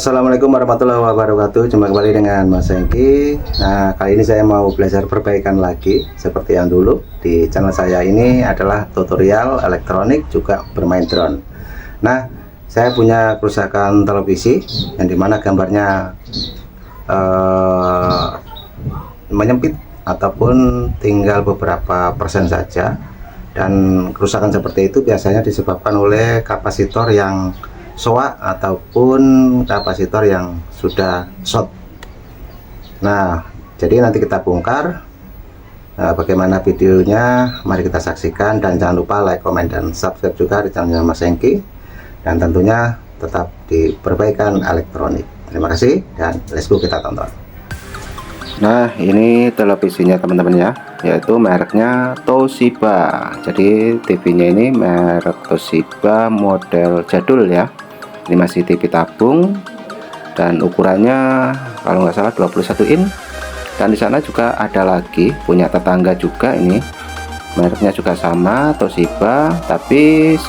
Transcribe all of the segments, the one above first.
Assalamualaikum warahmatullahi wabarakatuh. Jumpa kembali dengan Mas Hengki. Nah, kali ini saya mau belajar perbaikan lagi seperti yang dulu. Di channel saya ini adalah tutorial elektronik juga bermain drone. Nah, saya punya kerusakan televisi yang dimana gambarnya menyempit ataupun tinggal beberapa persen saja. Dan kerusakan seperti itu biasanya disebabkan oleh kapasitor yang soak ataupun kapasitor yang sudah short. Nah, jadi nanti kita bongkar. Bagaimana videonya, mari kita saksikan, dan jangan lupa like, comment, dan subscribe juga di channelnya Mas Hengki, dan tentunya tetap di perbaikan elektronik. Terima kasih, dan let's go, kita tonton. Nah, ini televisinya teman-teman ya, yaitu mereknya Toshiba. Jadi TV-nya ini merek Toshiba, model jadul ya. Ini masih TV tabung dan ukurannya kalau nggak salah 21 in. Dan di sana juga ada lagi punya tetangga juga, ini mereknya juga sama Toshiba, tapi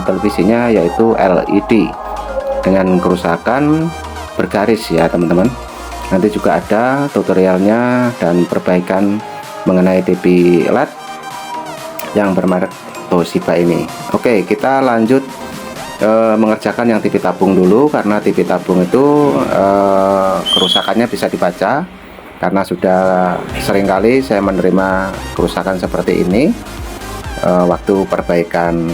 televisinya yaitu LED dengan kerusakan bergaris ya teman-teman. Nanti juga ada tutorialnya dan perbaikan mengenai TV LED yang bermerek Toshiba ini. Oke, kita lanjut mengerjakan yang TV tabung dulu, karena TV tabung itu kerusakannya bisa dibaca, karena sudah sering kali saya menerima kerusakan seperti ini waktu perbaikan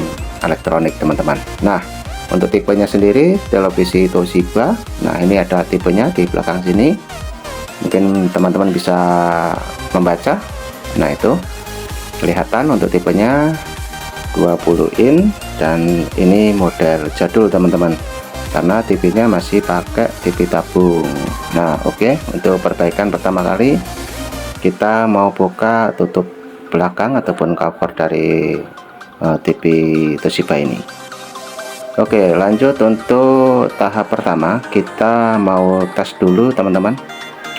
elektronik teman-teman. Nah, untuk tipenya sendiri televisi Toshiba, nah ini ada tipenya di belakang sini, mungkin teman-teman bisa membaca. Nah, itu kelihatan untuk tipenya 20 in, dan ini model jadul teman-teman, karena TV-nya masih pakai TV tabung. Nah, oke, untuk perbaikan pertama kali kita mau buka tutup belakang ataupun cover dari TV Toshiba ini. Oke, lanjut untuk tahap pertama, kita mau tes dulu teman-teman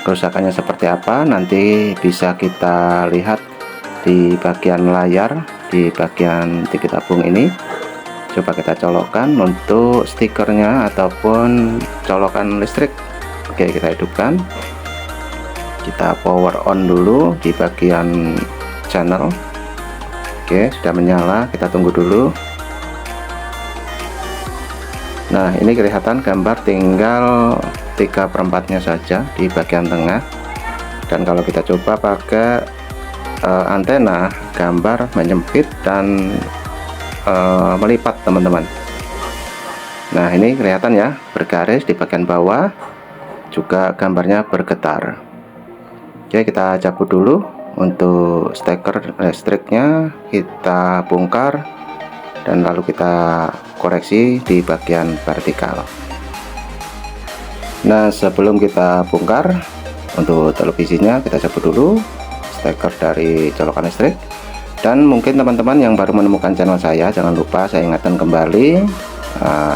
kerusakannya seperti apa. Nanti bisa kita lihat di bagian layar, di bagian TV tabung ini. Coba kita colokkan untuk stikernya ataupun colokan listrik. Oke, kita hidupkan, kita power on dulu di bagian channel. Oke, sudah menyala, kita tunggu dulu. Nah, ini kelihatan gambar tinggal 3/4 nya saja di bagian tengah, dan kalau kita coba pakai antena, gambar menyempit dan melipat teman-teman. Nah, ini kelihatan ya, bergaris di bagian bawah, juga gambarnya bergetar. Oke, kita cabut dulu. Untuk steker listriknya kita bongkar, dan lalu kita koreksi di bagian vertikal. Nah, sebelum kita bongkar, untuk televisinya kita cabut dulu steker dari colokan listrik. Dan mungkin teman-teman yang baru menemukan channel saya, jangan lupa saya ingatkan kembali,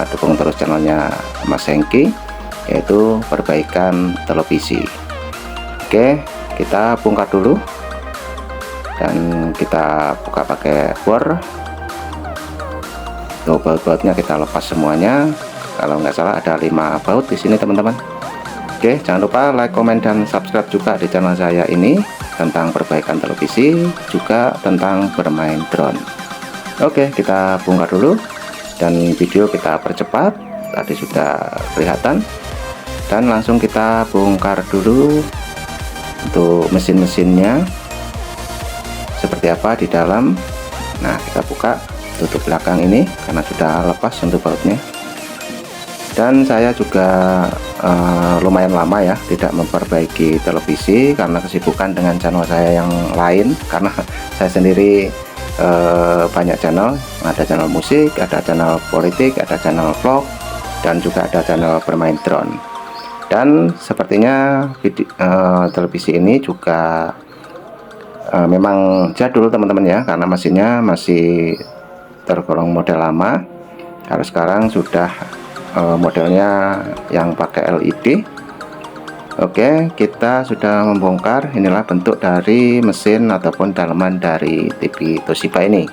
dukung terus channelnya Mas Hengki, yaitu perbaikan televisi. Oke, kita bongkar dulu, dan kita buka pakai bor. Tuh, baut-bautnya kita lepas semuanya. Kalau nggak salah ada 5 baut di sini teman-teman. Oke, jangan lupa like, comment, dan subscribe juga di channel saya ini tentang perbaikan televisi, juga tentang bermain drone. Oke, kita bongkar dulu, dan video kita percepat, tadi sudah kelihatan. Dan langsung kita bongkar dulu untuk mesin-mesinnya seperti apa di dalam. Nah, kita buka tutup belakang ini karena sudah lepas untuk bautnya. Dan saya juga lumayan lama ya tidak memperbaiki televisi, karena kesibukan dengan channel saya yang lain, karena saya sendiri banyak channel, ada channel musik, ada channel politik, ada channel vlog, dan juga ada channel bermain drone. Dan sepertinya televisi ini juga memang jadul teman-teman ya, karena mesinnya masih tergolong model lama. Kalau sekarang sudah modelnya yang pakai LED. Oke, kita sudah membongkar. Inilah bentuk dari mesin ataupun daleman dari TV Toshiba ini.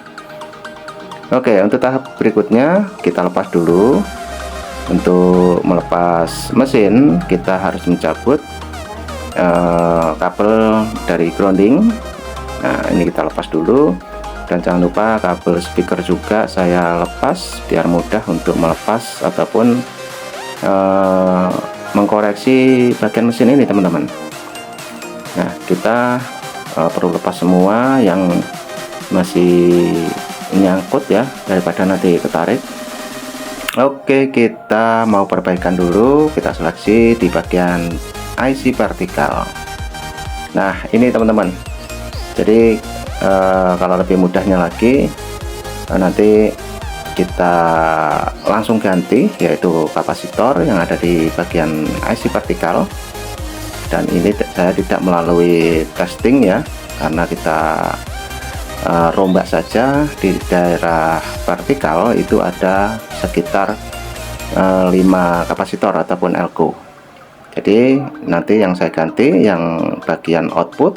Oke, untuk tahap berikutnya kita lepas dulu Untuk melepas mesin kita harus mencabut kabel dari grounding. Nah, ini kita lepas dulu, dan jangan lupa kabel speaker juga saya lepas biar mudah untuk melepas ataupun mengkoreksi bagian mesin ini teman-teman. Nah, kita perlu lepas semua yang masih nyangkut ya, daripada nanti ketarik. Oke, kita mau perbaikan dulu. Kita seleksi di bagian IC vertikal. Nah, ini teman-teman, jadi kalau lebih mudahnya lagi, nanti kita langsung ganti, yaitu kapasitor yang ada di bagian IC vertikal. Dan ini saya tidak melalui testing ya, karena kita rombak saja. Di daerah vertikal itu ada sekitar 5 kapasitor ataupun elko. Jadi nanti yang saya ganti yang bagian output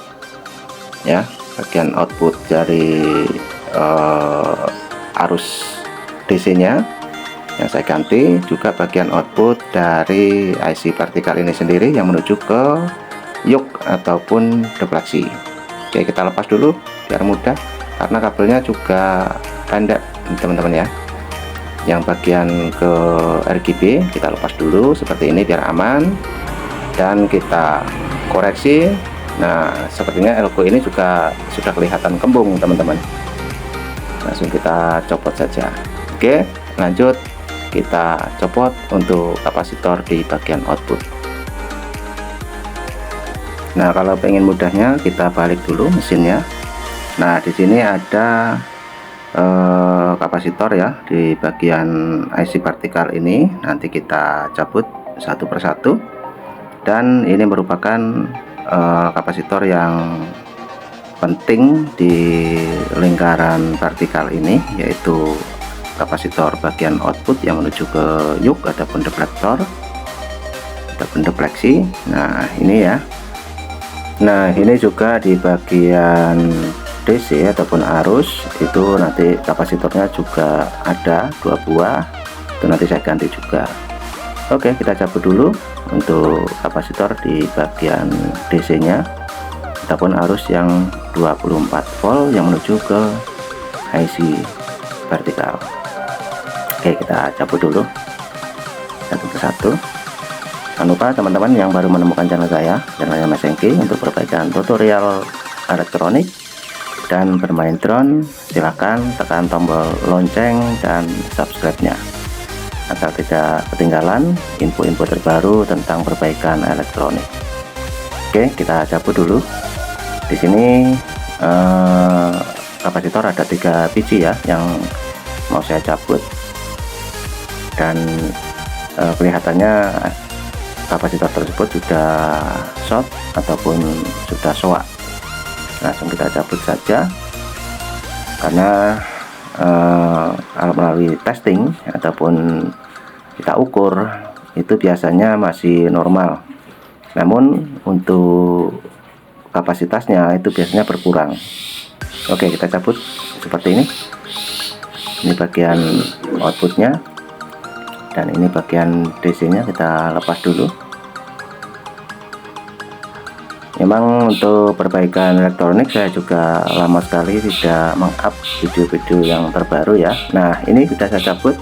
ya, bagian output dari arus DC nya yang saya ganti, juga bagian output dari IC vertikal ini sendiri yang menuju ke yoke ataupun defleksi. Oke, kita lepas dulu biar mudah, karena kabelnya juga pendek teman-teman ya. Yang bagian ke RGB kita lepas dulu seperti ini biar aman, dan kita koreksi. Nah, sepertinya elko ini juga sudah kelihatan kembung teman-teman. Langsung kita copot saja. Oke, lanjut kita copot untuk kapasitor di bagian output. Nah, kalau pengen mudahnya kita balik dulu mesinnya. Nah, di sini ada kapasitor ya di bagian IC vertikal ini. Nanti kita cabut satu persatu, dan ini merupakan kapasitor yang penting di lingkaran vertikal ini, yaitu kapasitor bagian output yang menuju ke yoke ataupun deflektor ataupun defleksi. Nah, ini ya. Nah, ini juga di bagian DC ataupun arus itu nanti kapasitornya juga ada 2 buah, itu nanti saya ganti juga. Oke, kita cabut dulu untuk kapasitor di bagian DC nya ataupun arus yang 24 volt yang menuju ke IC vertikal. Oke, kita cabut dulu satu persatu. Jangan lupa teman-teman yang baru menemukan channel saya, channelnya Mas Hengki, untuk perbaikan tutorial elektronik dan bermain drone, silahkan tekan tombol lonceng dan subscribe nya agar tidak ketinggalan info-info terbaru tentang perbaikan elektronik. Oke, kita cabut dulu. Di sini kapasitor ada 3 biji ya yang mau saya cabut, dan kelihatannya kapasitor tersebut sudah short ataupun sudah soak. Langsung kita cabut saja, karena kalau melalui testing ataupun kita ukur itu biasanya masih normal, namun untuk kapasitasnya itu biasanya berkurang. Oke, kita cabut seperti ini. Ini bagian outputnya, dan ini bagian DC nya kita lepas dulu. Memang untuk perbaikan elektronik saya juga lama sekali tidak meng-up video-video yang terbaru ya. Nah, ini sudah saya cabut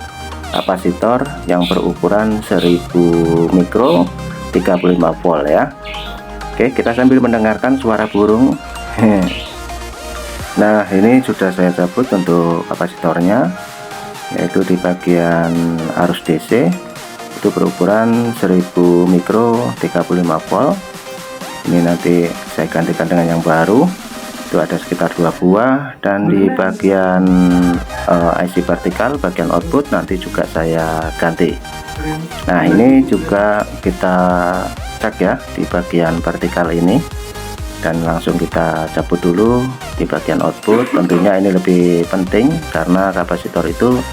kapasitor yang berukuran 1000 mikro 35 volt ya. Oke, kita sambil mendengarkan suara burung. Nah, ini sudah saya cabut untuk kapasitornya, yaitu di bagian arus DC itu berukuran 1000 mikro 35 volt. Ini nanti saya gantikan dengan yang baru, itu ada sekitar 2 buah, dan di bagian IC vertikal bagian output nanti juga saya ganti. Nah, ini juga kita cek ya di bagian vertikal ini, dan langsung kita cabut dulu di bagian output. Tentunya ini lebih penting karena kapasitor itu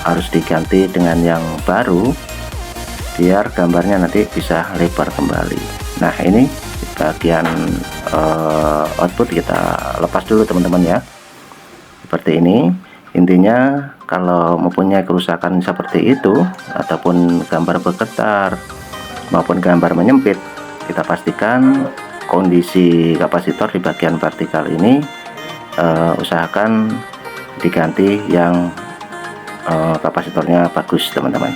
harus diganti dengan yang baru biar gambarnya nanti bisa lebar kembali. Nah, ini di bagian output kita lepas dulu teman-teman ya, seperti ini. Intinya kalau mempunyai kerusakan seperti itu ataupun gambar bergetar maupun gambar menyempit, kita pastikan kondisi kapasitor di bagian vertikal ini usahakan diganti yang kapasitornya bagus teman-teman.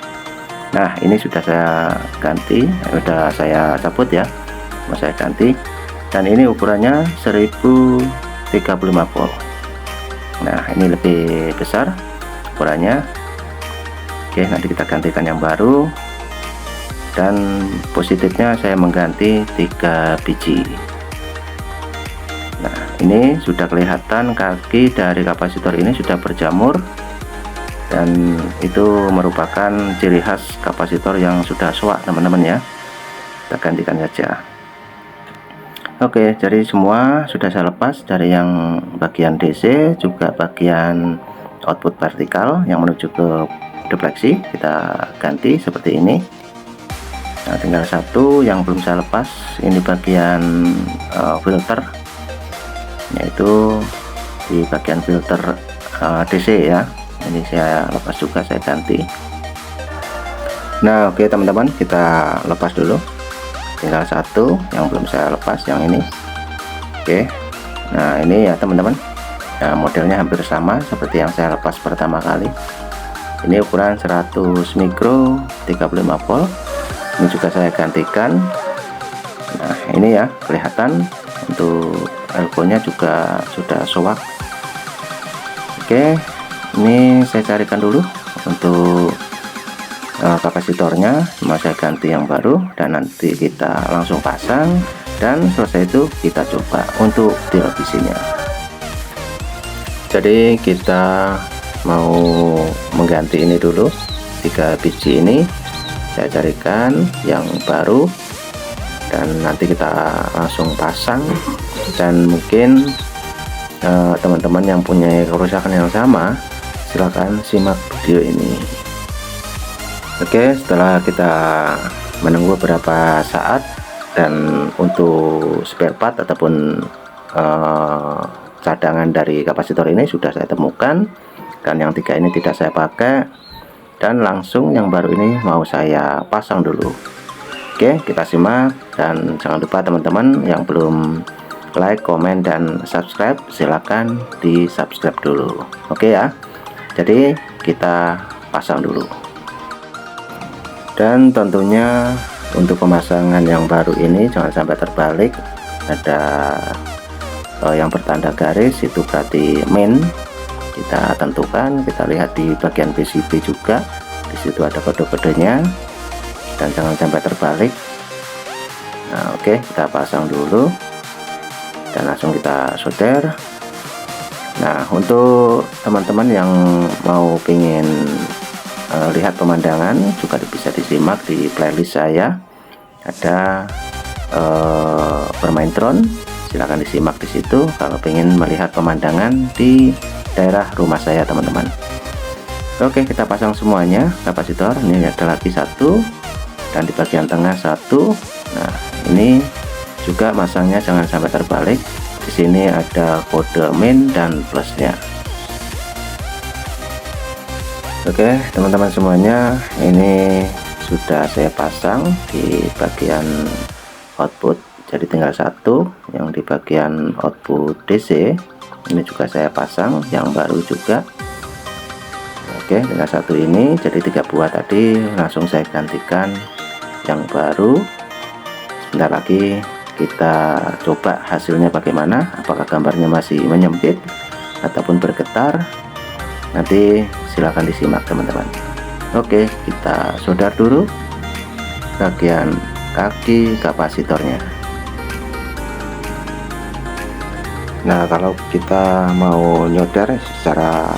Nah, ini sudah saya ganti, sudah saya cabut ya, saya ganti, dan ini ukurannya 1035 volt. Nah, ini lebih besar ukurannya. Oke, nanti kita gantikan yang baru, dan positifnya saya mengganti 3 biji. Nah, ini sudah kelihatan kaki dari kapasitor ini sudah berjamur, dan itu merupakan ciri khas kapasitor yang sudah soak teman-teman ya. Kita gantikan saja. Oke, jadi semua sudah saya lepas dari yang bagian DC, juga bagian output vertikal yang menuju ke dupleksi kita ganti seperti ini. Nah, tinggal satu yang belum saya lepas, ini bagian filter, yaitu di bagian filter DC ya. Ini saya lepas juga, saya ganti. Nah, oke teman-teman, kita lepas dulu. Tinggal satu yang belum saya lepas, yang ini. Oke, nah ini ya teman-teman, nah, modelnya hampir sama seperti yang saya lepas pertama kali. Ini ukuran 100 mikro 35 volt. Ini juga saya gantikan. Nah, ini ya kelihatan untuk elbow-nya juga sudah soak. Oke, ini saya carikan dulu untuk kapasitornya, saya ganti yang baru, dan nanti kita langsung pasang, dan selesai itu kita coba untuk televisinya. Jadi kita mau mengganti ini dulu, 3 biji ini saya carikan yang baru, dan nanti kita langsung pasang. Dan mungkin teman-teman yang punya kerusakan yang sama, silahkan simak video ini. Oke, setelah kita menunggu beberapa saat, dan untuk spare part ataupun cadangan dari kapasitor ini sudah saya temukan, dan yang 3 ini tidak saya pakai, dan langsung yang baru ini mau saya pasang dulu. Oke, kita simak, dan jangan lupa teman-teman yang belum like, komen, dan subscribe, silahkan di subscribe dulu. Oke ya, jadi kita pasang dulu. Dan tentunya untuk pemasangan yang baru ini jangan sampai terbalik. Ada yang bertanda garis, itu berarti main. Kita tentukan, kita lihat di bagian PCB juga, di situ ada kode-kodenya, dan jangan sampai terbalik. Nah, oke, kita pasang dulu dan langsung kita solder. Nah, untuk teman-teman yang mau pingin lihat pemandangan juga bisa disimak di playlist saya, ada bermain drone, silahkan disimak di situ kalau pengen melihat pemandangan di daerah rumah saya teman-teman. Oke, kita pasang semuanya kapasitor. Ini ada lagi satu, dan di bagian tengah satu. Nah, ini juga masangnya jangan sampai terbalik. Di sini ada kode min dan plusnya. Oke teman-teman semuanya, ini sudah saya pasang di bagian output, jadi tinggal satu yang di bagian output DC. Ini juga saya pasang yang baru juga. Oke, tinggal satu ini, jadi 3 buah tadi langsung saya gantikan yang baru. Sebentar lagi kita coba hasilnya bagaimana, apakah gambarnya masih menyempit ataupun bergetar. Nanti silahkan disimak teman-teman. Oke, kita solder dulu bagian kaki kapasitornya. Nah, kalau kita mau nyolder secara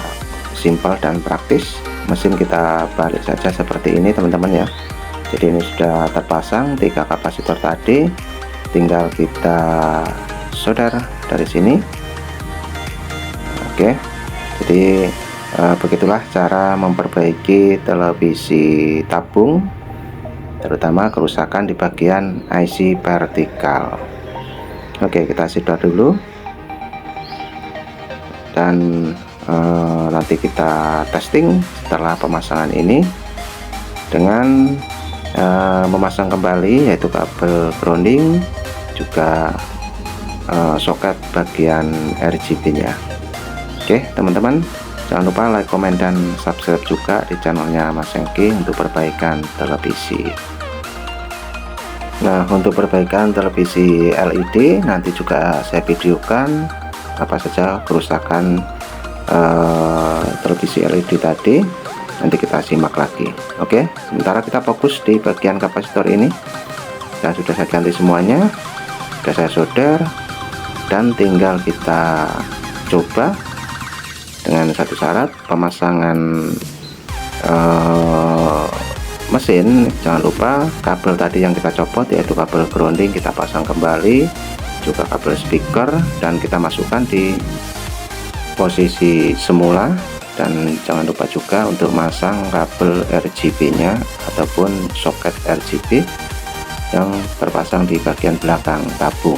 simpel dan praktis, mesin kita balik saja seperti ini teman-teman ya. Jadi ini sudah terpasang 3 kapasitor tadi, tinggal kita solder dari sini. Oke, jadi begitulah cara memperbaiki televisi tabung, terutama kerusakan di bagian IC vertikal. Oke, kita solder dulu, dan nanti kita testing setelah pemasangan ini dengan memasang kembali yaitu kabel grounding juga soket bagian RGB nya. Oke teman-teman, jangan lupa like, komen, dan subscribe juga di channelnya Mas Hengki untuk perbaikan televisi. Nah, untuk perbaikan televisi LED nanti juga saya videokan apa saja kerusakan televisi LED tadi, nanti kita simak lagi. Oke, sementara kita fokus di bagian kapasitor ini. Dan sudah saya ganti semuanya, sudah saya solder, dan tinggal kita coba dengan satu syarat, pemasangan mesin. Jangan lupa kabel tadi yang kita copot yaitu kabel grounding kita pasang kembali, juga kabel speaker, dan kita masukkan di posisi semula. Dan jangan lupa juga untuk masang kabel RGB nya ataupun soket RGB yang terpasang di bagian belakang tabung,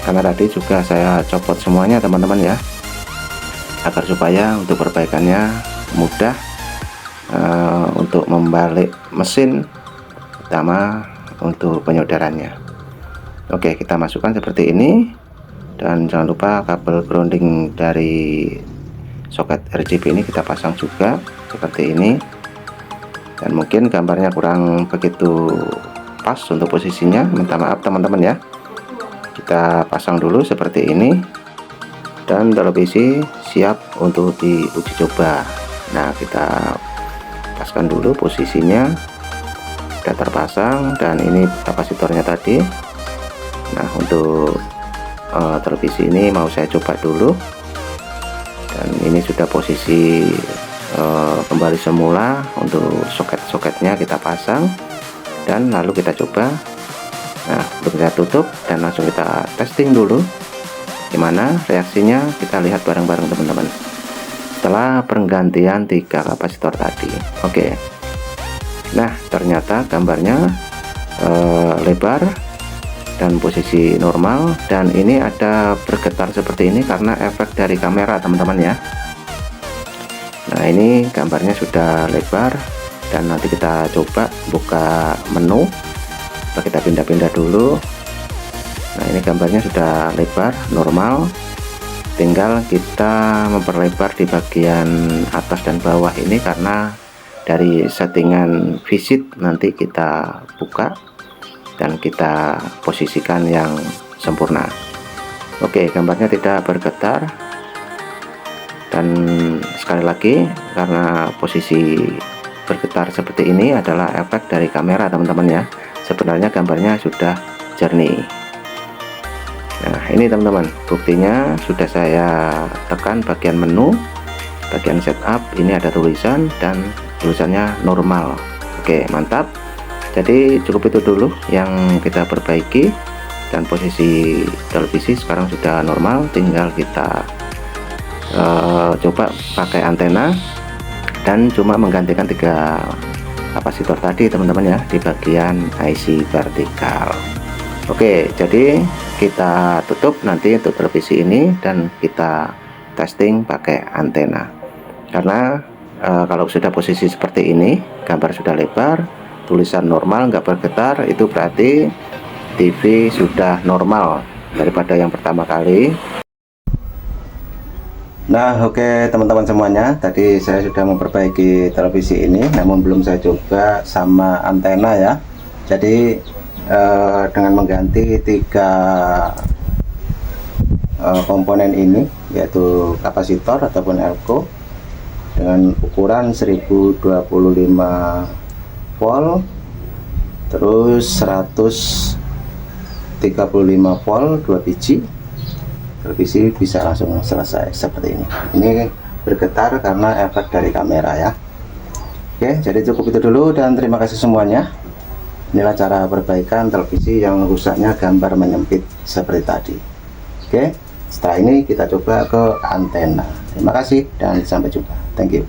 karena tadi juga saya copot semuanya teman-teman ya, agar supaya untuk perbaikannya mudah untuk membalik mesin, utama untuk penyolderannya. Oke, kita masukkan seperti ini, dan jangan lupa kabel grounding dari soket RGB ini kita pasang juga seperti ini. Dan mungkin gambarnya kurang begitu pas untuk posisinya, minta maaf teman-teman ya. Kita pasang dulu seperti ini, dan televisi siap untuk diuji coba. Nah, kita paskan dulu posisinya, sudah terpasang, dan ini kapasitornya tadi. Nah, untuk televisi ini mau saya coba dulu, dan ini sudah posisi kembali semula. Untuk soket-soketnya kita pasang, dan lalu kita coba. Nah, untuk kita tutup dan langsung kita testing dulu gimana reaksinya. Kita lihat bareng-bareng teman-teman setelah pergantian 3 kapasitor tadi. Oke, nah ternyata gambarnya lebar dan posisi normal, dan ini ada bergetar seperti ini karena efek dari kamera teman-teman ya. Nah, ini gambarnya sudah lebar, dan nanti kita coba buka menu. Kita pindah-pindah dulu. Nah, ini gambarnya sudah lebar normal, tinggal kita memperlebar di bagian atas dan bawah ini karena dari settingan visit. Nanti kita buka dan kita posisikan yang sempurna. Oke, gambarnya tidak bergetar, dan sekali lagi karena posisi bergetar seperti ini adalah efek dari kamera teman-teman ya. Sebenarnya gambarnya sudah jernih. Nah, ini teman-teman buktinya. Sudah saya tekan bagian menu, bagian setup, ini ada tulisan dan tulisannya normal. Oke, mantap. Jadi cukup itu dulu yang kita perbaiki, dan posisi televisi sekarang sudah normal. Tinggal kita coba pakai antena, dan cuma menggantikan 3 kapasitor tadi teman-teman ya di bagian IC vertikal. Oke, jadi kita tutup nanti untuk televisi ini, dan kita testing pakai antena. Karena kalau sudah posisi seperti ini, gambar sudah lebar, tulisan normal, nggak bergetar, itu berarti TV sudah normal daripada yang pertama kali. Nah, oke teman-teman semuanya, tadi saya sudah memperbaiki televisi ini, namun belum saya coba sama antena ya. Jadi dengan mengganti 3 komponen ini, yaitu kapasitor ataupun elko dengan ukuran 1025 volt, terus 135 volt 2 biji, televisi bisa langsung selesai seperti ini. Ini bergetar karena efek dari kamera ya. Oke, jadi cukup itu dulu, dan terima kasih semuanya. Inilah cara perbaikan televisi yang rusaknya gambar menyempit seperti tadi. Oke, setelah ini kita coba ke antena. Terima kasih dan sampai jumpa. Thank you.